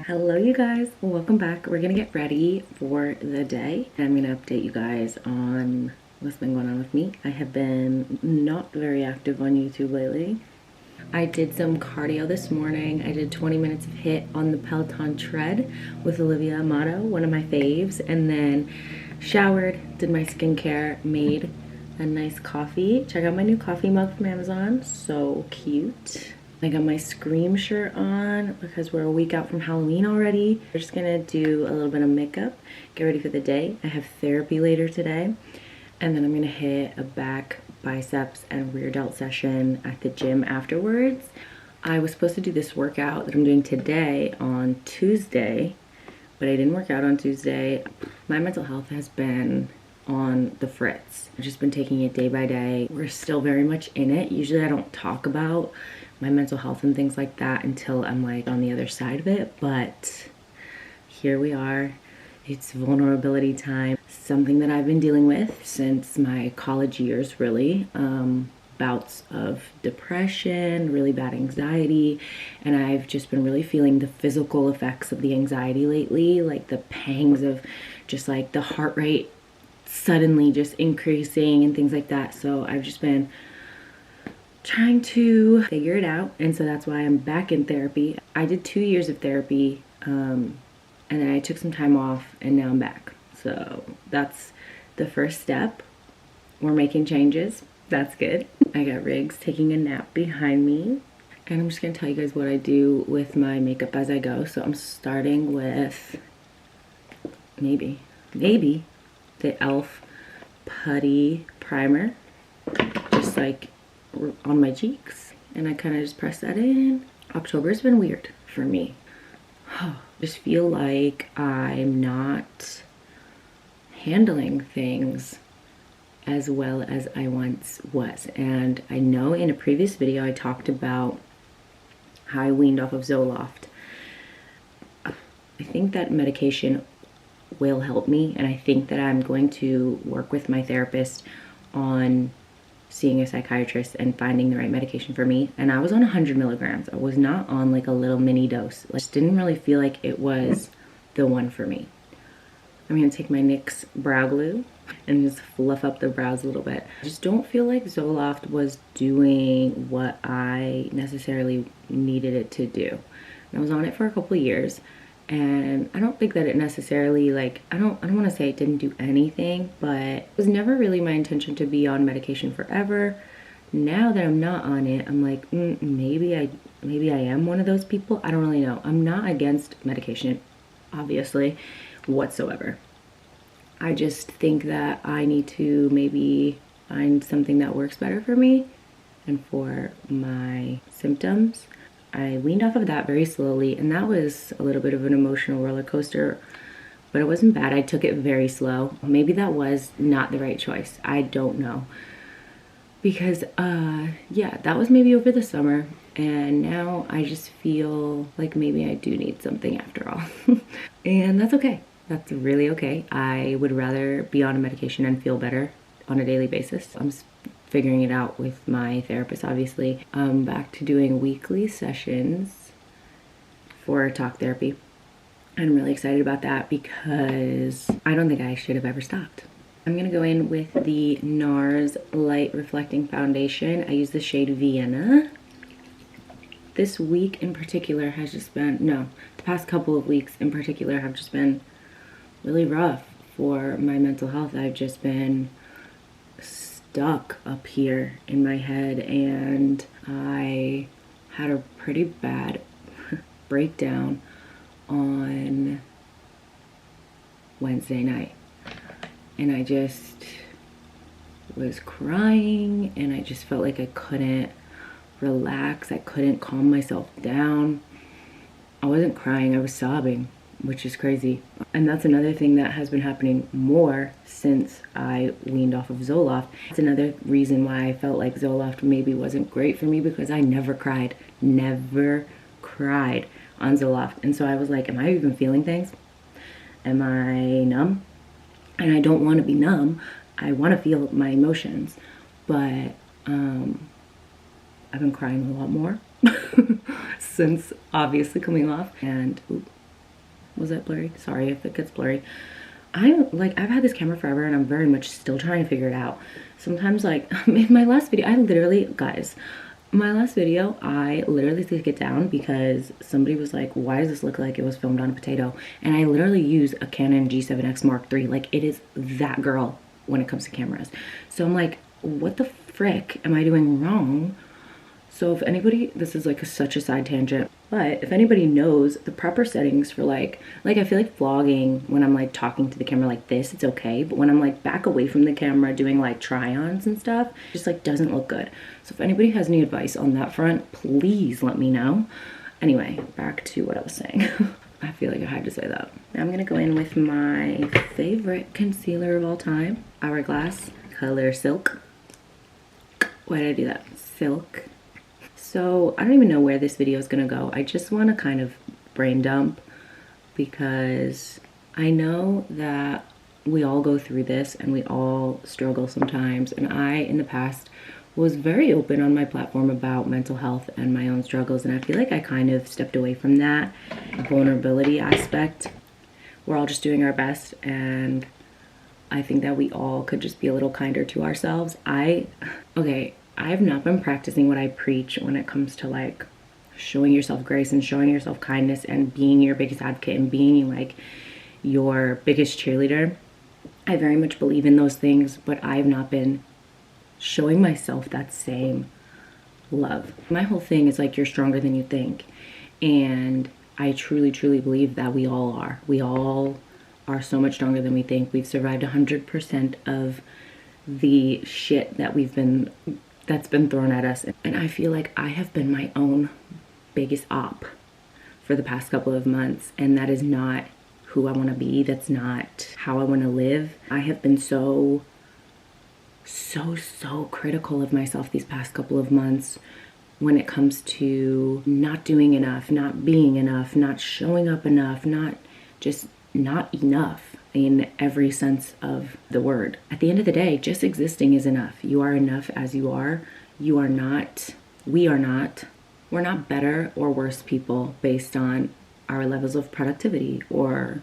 Hello you guys, welcome back. We're gonna get ready for the day. I'm gonna update you guys on what's been going on with me. I have been not very active on YouTube lately. I did some cardio this morning. I did 20 minutes of HIIT on the Peloton tread with Olivia Amato, one of my faves, and then showered, did my skincare, made a nice coffee. Check out my new coffee mug from Amazon, so cute. I got my Scream shirt on because we're a week out from Halloween already. We're just gonna do a little bit of makeup, get ready for the day. I have therapy later today, and then I'm gonna hit a back, biceps, and rear delt session at the gym afterwards. I was supposed to do this workout that I'm doing today on Tuesday, but I didn't work out on Tuesday. My mental health has been on the fritz. I've just been taking it day by day. We're still very much in it. Usually I don't talk about my mental health and things like that until I'm like on the other side of it, but here we are. It's vulnerability time. Something that I've been dealing with since my college years, really. Bouts of depression, really bad anxiety, and I've just been really feeling the physical effects of the anxiety lately, like the pangs of just like the heart rate suddenly just increasing and things like that. So I've just been trying to figure it out, and so that's why I'm back in therapy. I did 2 years of therapy, and then I took some time off, and now I'm back. So that's the first step. We're making changes. That's good. I got Riggs taking a nap behind me, and I'm just gonna tell you guys what I do with my makeup as I go. So I'm starting with maybe the e.l.f. Putty Primer, just like on my cheeks, and I kind of just press that in. October's been weird for me. Just feel like I'm not handling things as well as I once was. And I know in a previous video I talked about how I weaned off of Zoloft. I think that medication will help me, and I think that I'm going to work with my therapist on seeing a psychiatrist and finding the right medication for me. And I was on 100 milligrams. I was not on like a little mini dose. I just didn't really feel like it was the one for me. I'm gonna take my NYX brow glue and just fluff up the brows a little bit. I just don't feel like Zoloft was doing what I necessarily needed it to do. And I was on it for a couple of years, and I don't think that it necessarily, like, I don't want to say it didn't do anything, but it was never really my intention to be on medication forever. Now that I'm not on it, I'm like, maybe I am one of those people. I don't really know. I'm not against medication, obviously, whatsoever. I just think that I need to maybe find something that works better for me and for my symptoms. I weaned off of that very slowly, and that was a little bit of an emotional roller coaster, but it wasn't bad. I took it very slow. Maybe that was not the right choice. I don't know. Because, yeah, that was maybe over the summer, and now I just feel like maybe I do need something after all. And that's okay. That's really okay. I would rather be on a medication and feel better on a daily basis. I'm figuring it out with my therapist, obviously. I'm back to doing weekly sessions for talk therapy. I'm really excited about that because I don't think I should have ever stopped. I'm gonna go in with the NARS Light Reflecting Foundation. I use the shade Vienna. This week in particular has just been, the past couple of weeks in particular have just been really rough for my mental health. I've just been stuck up here in my head, and I had a pretty bad breakdown on Wednesday night, and I just was crying, and I just felt like I couldn't relax. I couldn't calm myself down. I wasn't crying, I was sobbing, which is crazy. And that's another thing that has been happening more since I weaned off of Zoloft. It's another reason why I felt like Zoloft maybe wasn't great for me, because I never cried on Zoloft. And so I was like, am I even feeling things? Am I numb? And I don't want to be numb. I want to feel my emotions. But I've been crying a lot more since obviously coming off. And Was that blurry? Sorry if it gets blurry. I've had this camera forever and I'm very much still trying to figure it out. Sometimes like in my last video, my last video, I literally took it down because somebody was like, why does this look like it was filmed on a potato? And I literally use a Canon G7X Mark III. Like, it is that girl when it comes to cameras. So I'm like, what the frick am I doing wrong? So if anybody, this is like such a side tangent, but if anybody knows the proper settings for like I feel like vlogging, when I'm like talking to the camera like this, it's okay. But when I'm like back away from the camera doing like try-ons and stuff, it just like doesn't look good. So if anybody has any advice on that front, please let me know. Anyway, back to what I was saying. I feel like I had to say that. Now I'm gonna go in with my favorite concealer of all time, Hourglass Color Silk. Why did I do that? Silk. So I don't even know where this video is gonna go. I just want to kind of brain dump because I know that we all go through this and we all struggle sometimes. And I, in the past, was very open on my platform about mental health and my own struggles. And I feel like I kind of stepped away from that vulnerability aspect. We're all just doing our best. And I think that we all could just be a little kinder to ourselves. I've not been practicing what I preach when it comes to like showing yourself grace and showing yourself kindness and being your biggest advocate and being like your biggest cheerleader. I very much believe in those things, but I've not been showing myself that same love. My whole thing is like, you're stronger than you think. And I truly, truly believe that we all are. We all are so much stronger than we think. We've survived 100% of the shit that's been thrown at us. And I feel like I have been my own biggest op for the past couple of months. And that is not who I want to be. That's not how I want to live. I have been so critical of myself these past couple of months when it comes to not doing enough, not being enough, not showing up enough, not enough in every sense of the word. At the end of the day, just existing is enough. You are enough as you are. You are not, we are not, we're not better or worse people based on our levels of productivity or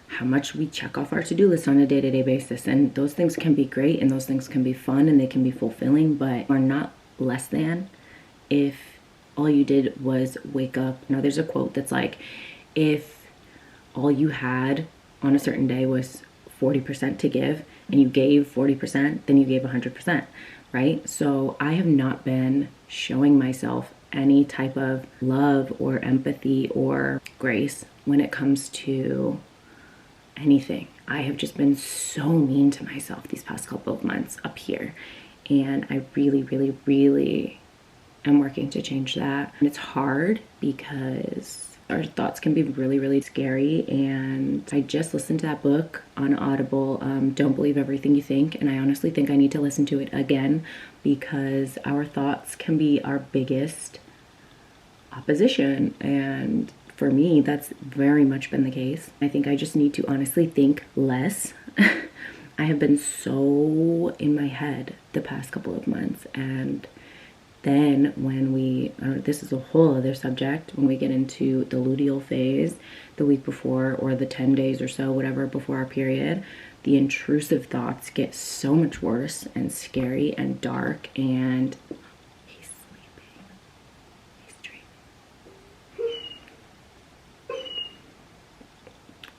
how much we check off our to-do list on a day-to-day basis. And those things can be great and those things can be fun and they can be fulfilling, but are not less than if all you did was wake up. You know, there's a quote that's like, if all you had on a certain day was 40% to give and you gave 40%, then you gave 100%, right? So I have not been showing myself any type of love or empathy or grace when it comes to anything. I have just been so mean to myself these past couple of months up here. And I really, really, really am working to change that. And it's hard because our thoughts can be really, really scary. And I just listened to that book on Audible, Don't Believe Everything You Think. And I honestly think I need to listen to it again because our thoughts can be our biggest opposition. And for me, that's very much been the case. I think I just need to honestly think less. I have been so in my head the past couple of months. And then when this is a whole other subject, when we get into the luteal phase the week before or the 10 days or so, whatever, before our period, the intrusive thoughts get so much worse and scary and dark. And he's sleeping. He's dreaming.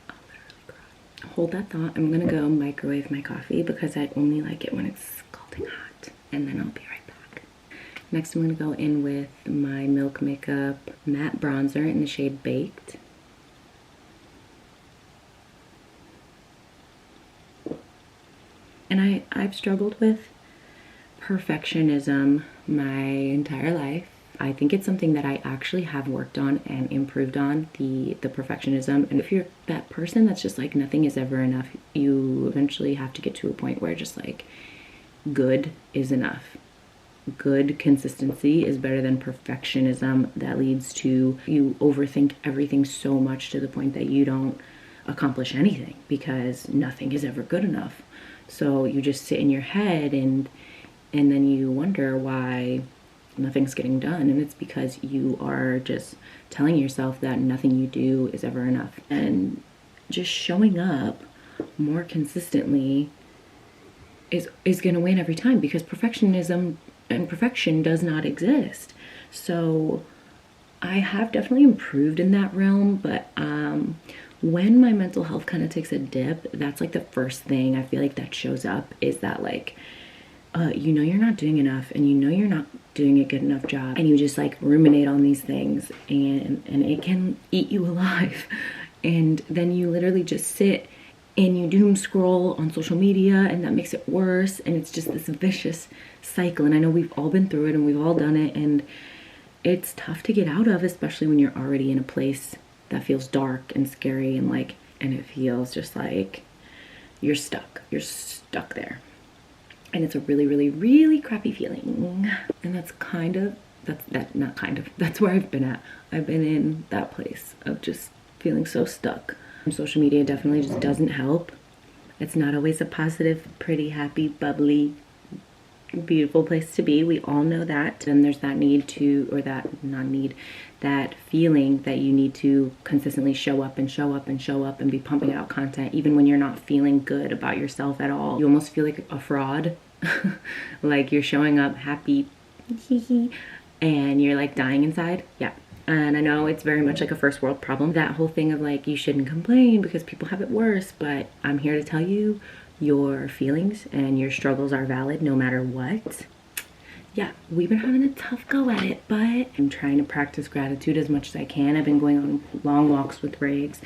I'll literally cry. Hold that thought. I'm gonna go microwave my coffee because I only like it when it's scalding hot. And then I'll be right back. Next, I'm going to go in with my Milk Makeup matte bronzer in the shade Baked. And I've struggled with perfectionism my entire life. I think it's something that I actually have worked on and improved on, the perfectionism. And if you're that person that's just like nothing is ever enough, you eventually have to get to a point where just like good is enough. Good consistency is better than perfectionism that leads to you overthink everything so much to the point that you don't accomplish anything because nothing is ever good enough. So you just sit in your head and then you wonder why nothing's getting done. And it's because you are just telling yourself that nothing you do is ever enough. And just showing up more consistently is going to win every time, because perfectionism and perfection does not exist. So I have definitely improved in that realm, but when my mental health kind of takes a dip, that's like the first thing I feel like that shows up, is that like, you know you're not doing enough, and you know you're not doing a good enough job, and you just like ruminate on these things, and it can eat you alive. And then you literally just sit and you doom scroll on social media, and that makes it worse, and it's just this vicious cycle. And I know we've all been through it, and we've all done it, and it's tough to get out of, especially when you're already in a place that feels dark and scary, and like, and it feels just like you're stuck there. And it's a really, really, really crappy feeling. And that's that's where I've been at. I've been in that place of just feeling so stuck. Social media definitely just doesn't help. It's not always a positive, pretty, happy, bubbly, beautiful place to be. We all know that. And there's that need to, or that not need, that feeling that you need to consistently show up and show up and show up and be pumping out content, even when you're not feeling good about yourself at all. You almost feel like a fraud. Like you're showing up happy, and you're like dying inside. Yeah. And I know it's very much like a first world problem, that whole thing of like, you shouldn't complain because people have it worse. But I'm here to tell you, your feelings and your struggles are valid no matter what. Yeah, we've been having a tough go at it, but I'm trying to practice gratitude as much as I can. I've been going on long walks with Riggs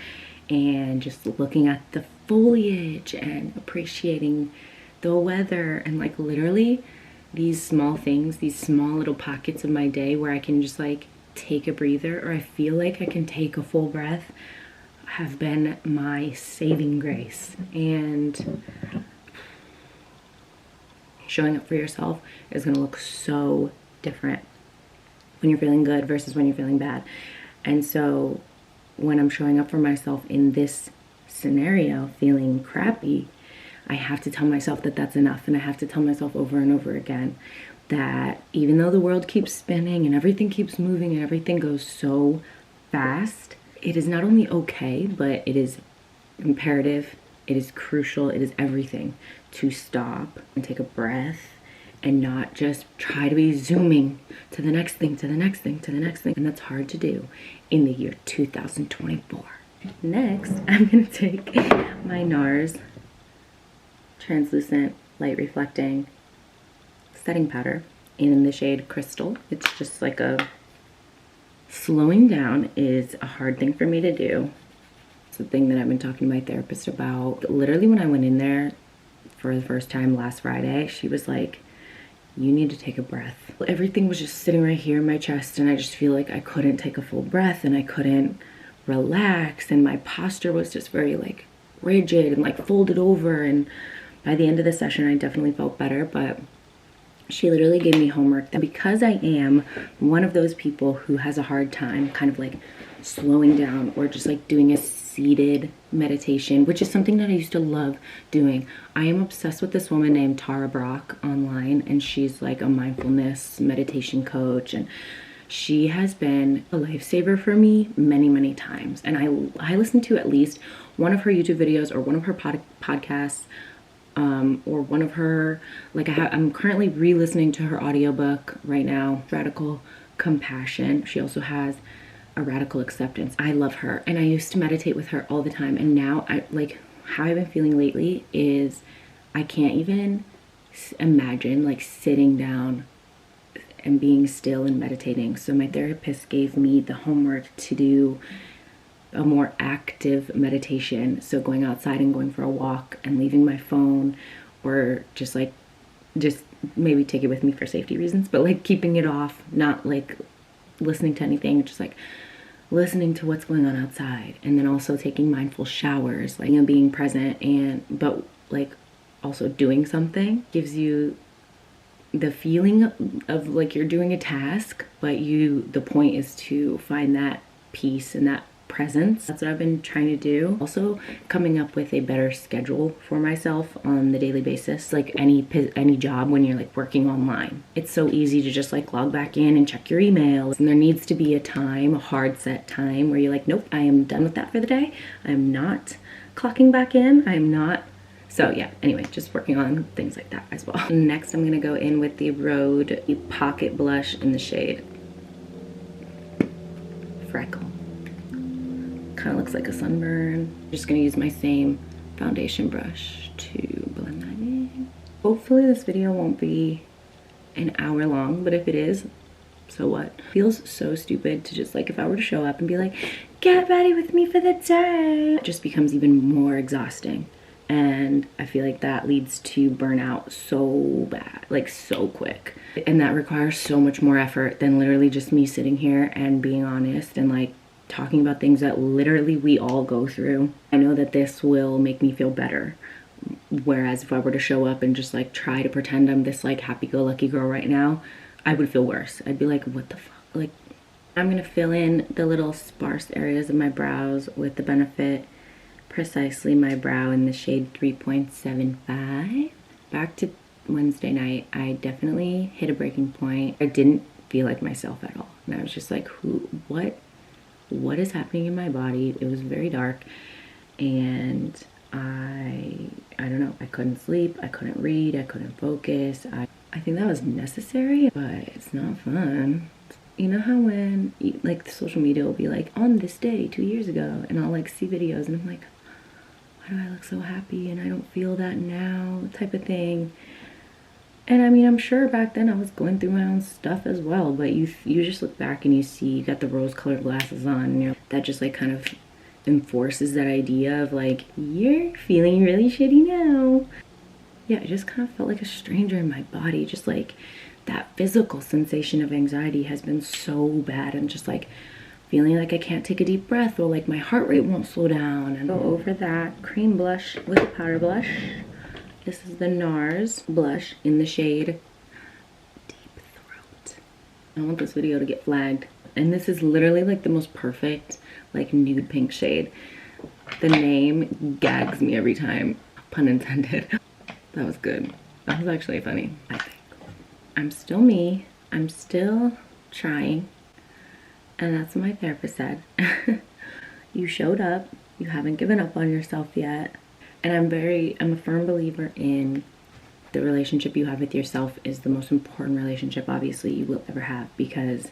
and just looking at the foliage and appreciating the weather, and like literally these small things, these small little pockets of my day where I can just like take a breather, or I feel like I can take a full breath, have been my saving grace. And showing up for yourself is going to look so different when you're feeling good versus when you're feeling bad. And so when I'm showing up for myself in this scenario, feeling crappy, I have to tell myself that that's enough. And I have to tell myself over and over again that even though the world keeps spinning and everything keeps moving and everything goes so fast, it is not only okay, but it is imperative, it is crucial, it is everything to stop and take a breath and not just try to be zooming to the next thing, to the next thing, to the next thing. And that's hard to do in the year 2024. Next, I'm gonna take my NARS translucent light reflecting setting powder in the shade Crystal. It's just like a, slowing down is a hard thing for me to do. It's the thing that I've been talking to my therapist about. Literally when I went in there for the first time last Friday, she was like, you need to take a breath. Everything was just sitting right here in my chest, and I just feel like I couldn't take a full breath and I couldn't relax, and my posture was just very like rigid and like folded over. And by the end of the session I definitely felt better, but she literally gave me homework that because I am one of those people who has a hard time kind of like slowing down or just like doing a seated meditation, which is something that I used to love doing. I am obsessed with this woman named Tara Brach online, and she's like a mindfulness meditation coach, and she has been a lifesaver for me many, many times. And I listen to at least one of her YouTube videos or one of her podcasts, or one of her, like I'm currently re-listening to her audiobook right now, Radical Compassion. She also has a Radical Acceptance. I love her, and I used to meditate with her all the time. And now I like how I've been feeling lately is I can't even imagine like sitting down and being still and meditating. So my therapist gave me the homework to do a more active meditation. So going outside and going for a walk and leaving my phone, or just maybe take it with me for safety reasons, but like keeping it off, not like listening to anything, just like listening to what's going on outside. And then also taking mindful showers, like, you know, being present, but like also doing something gives you the feeling of like you're doing a task, but the point is to find that peace and that presence. That's what I've been trying to do. Also coming up with a better schedule for myself on the daily basis. Like any job, when you're like working online, it's so easy to just like log back in and check your emails, and there needs to be a time, a hard set time where you're like, nope, I am done with that for the day. I'm not clocking back in. I'm not. So yeah, anyway, just working on things like that as well. Next, I'm gonna go in with the Rode Pocket Blush in the shade Freckle. Kind of looks like a sunburn. Just gonna use my same foundation brush to blend that in. Hopefully this video won't be an hour long, but if it is, so what? Feels so stupid to just like, if I were to show up and be like, get ready with me for the day, it just becomes even more exhausting. And I feel like that leads to burnout so bad, like so quick. And that requires so much more effort than literally just me sitting here and being honest and like talking about things that literally we all go through. I know that this will make me feel better. Whereas if I were to show up and just like try to pretend I'm this like happy-go-lucky girl right now, I would feel worse. I'd be like, what the fuck? Like, I'm gonna fill in the little sparse areas of my brows with the Benefit Precisely My Brow in the shade 3.75. Back to Wednesday night, I definitely hit a breaking point. I didn't feel like myself at all. And I was just like, what is happening in my body? It was very dark, and I don't know, I couldn't sleep, I couldn't read, I couldn't focus. I think that was necessary, but it's not fun. You know how when like social media will be like, on this day 2 years ago, and I'll like see videos and I'm like, why do I look so happy and I don't feel that now, type of thing. And I mean, I'm sure back then I was going through my own stuff as well, but you just look back and you see you got the rose-colored glasses on, and you know, that just like kind of enforces that idea of like, you're feeling really shitty now. Yeah, I just kind of felt like a stranger in my body. Just like that physical sensation of anxiety has been so bad, and just like feeling like I can't take a deep breath, or like my heart rate won't slow down. And go over that cream blush with a powder blush. This is the NARS blush in the shade Deep Throat. I want this video to get flagged. And this is literally like the most perfect like nude pink shade. The name gags me every time, pun intended. That was good. That was actually funny, I think. I'm still me. I'm still trying. And that's what my therapist said. You showed up. You haven't given up on yourself yet. And I'm a firm believer in the relationship you have with yourself is the most important relationship obviously you will ever have, because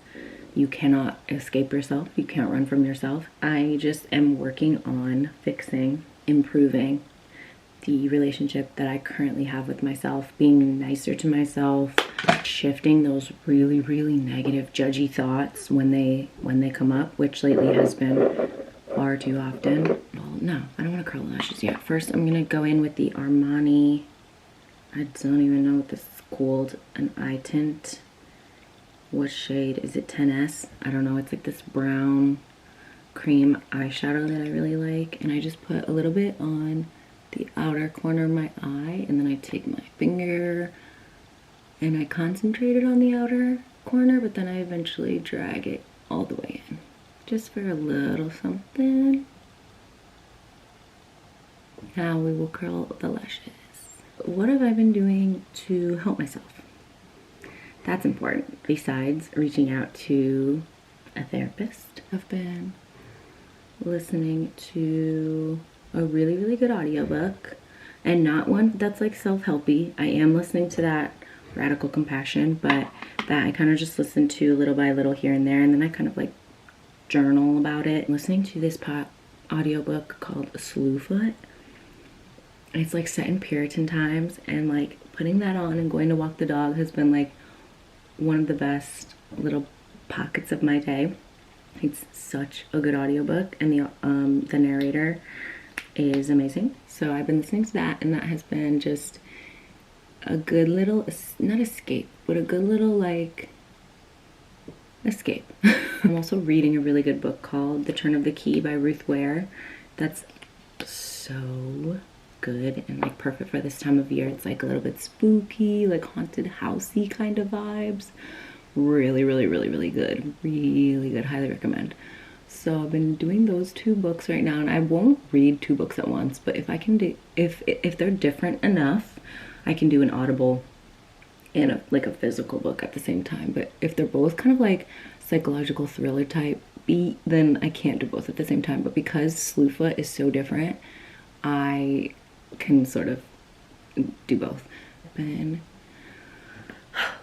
you cannot escape yourself. You can't run from yourself. I just am working on fixing, improving the relationship that I currently have with myself, being nicer to myself, shifting those really, really negative, judgy thoughts when they come up, which lately has been far too often. Well, no, I don't want to curl lashes yet. First, I'm gonna go in with the Armani, I don't even know what this is called, an eye tint. What shade is it? 10S? I don't know. It's like this brown cream eyeshadow that I really like, and I just put a little bit on the outer corner of my eye, and then I take my finger and I concentrate it on the outer corner, but then I eventually drag it all the way in, just for a little something. Now we will curl the lashes. What have I been doing to help myself? That's important. Besides reaching out to a therapist, I've been listening to a really, really good audiobook, and not one that's like self-helpy. I am listening to that Radical Compassion, but that I kind of just listen to little by little here and there, and then I kind of like journal about it. Listening to this audiobook called Slewfoot. It's like set in Puritan times, and like putting that on and going to walk the dog has been like one of the best little pockets of my day. It's such a good audiobook, and the narrator is amazing. So I've been listening to that, and that has been just a good little, not escape, but a good little like escape. I'm also reading a really good book called The Turn of the Key by Ruth Ware. That's so good and like perfect for this time of year. It's like a little bit spooky, like haunted housey kind of vibes. Really, really, really, really good. Really good. Highly recommend. So I've been doing those 2 books right now, and I won't read 2 books at once, but if I can do, if they're different enough, I can do an Audible and like a physical book at the same time. But if they're both kind of like psychological thriller type beat, then I can't do both at the same time. But because Slewfoot is so different, I can sort of do both. I've been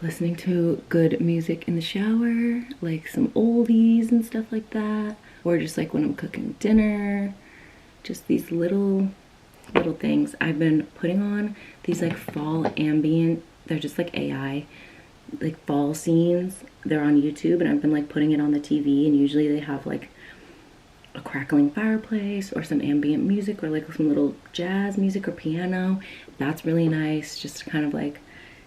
listening to good music in the shower, like some oldies and stuff like that, or just like when I'm cooking dinner, just these little things. I've been putting on these like fall ambient, they're just like AI, like fall scenes. They're on YouTube, and I've been like putting it on the TV, and usually they have like a crackling fireplace or some ambient music or like some little jazz music or piano. That's really nice, just to kind of like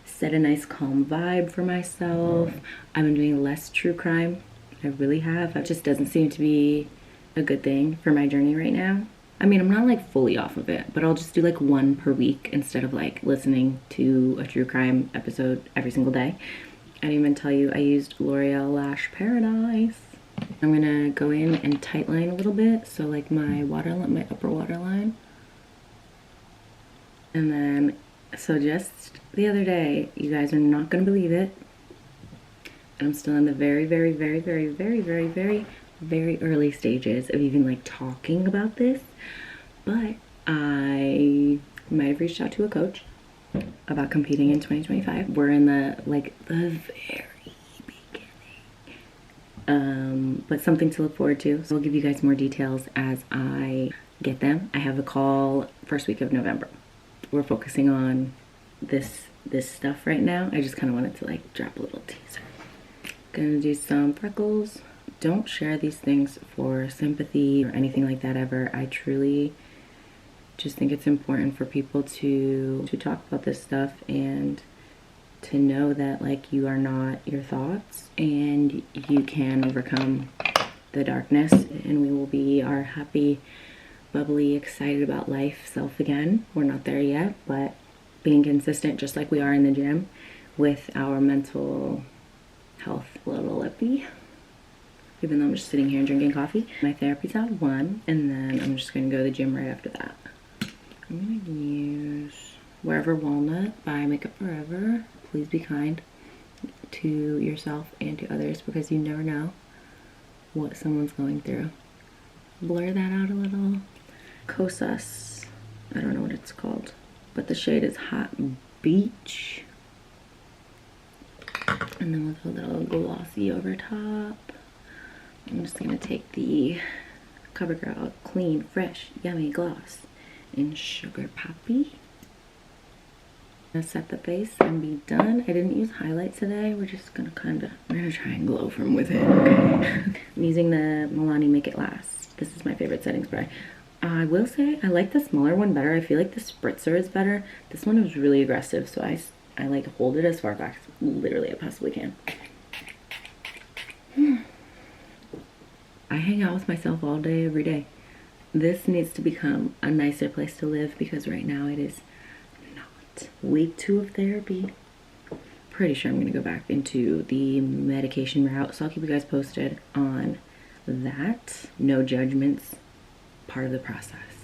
set a nice calm vibe for myself. I've been doing less true crime. I really have. It just doesn't seem to be a good thing for my journey right now. I mean, I'm not like fully off of it, but I'll just do like 1 per week instead of like listening to a true crime episode every single day. I didn't even tell you I used L'Oreal Lash Paradise. I'm gonna go in and tightline a little bit, so like my waterline, my upper waterline. And then, so just the other day, you guys are not gonna believe it, I'm still in the very early stages of even like talking about this, but I might have reached out to a coach about competing in 2025. We're in the very beginning, but something to look forward to. So I'll give you guys more details as I get them. I have a call first week of November. We're focusing on this stuff right now. I just kind of wanted to like drop a little teaser. Gonna do some freckles. Don't share these things for sympathy or anything like that ever. I truly just think it's important for people to talk about this stuff and to know that like you are not your thoughts, and you can overcome the darkness, and we will be our happy, bubbly, excited about life self again. We're not there yet, but being consistent just like we are in the gym with our mental health. A little lippy, even though I'm just sitting here and drinking coffee. My therapy's at 1, and then I'm just gonna go to the gym right after that. I'm gonna use Wherever Walnut by Makeup Forever. Please be kind to yourself and to others, because you never know what someone's going through. Blur that out a little. Kosas, I don't know what it's called, but the shade is Hot Beach. And then with a little glossy over top, I'm just gonna take the CoverGirl Clean Fresh Yummy Gloss in Sugar Poppy. I'm gonna set the face and be done. I didn't use highlights today. We're just gonna we're gonna try and glow from within, okay? I'm using the Milani Make It Last. This is my favorite setting spray. I will say I like the smaller one better. I feel like the spritzer is better. This one is really aggressive, so I like hold it as far back as literally I possibly can. I hang out with myself all day, every day. This needs to become a nicer place to live, because right now it is not. Week 2 of therapy. Pretty sure I'm gonna go back into the medication route, so I'll keep you guys posted on that. No judgments, part of the process.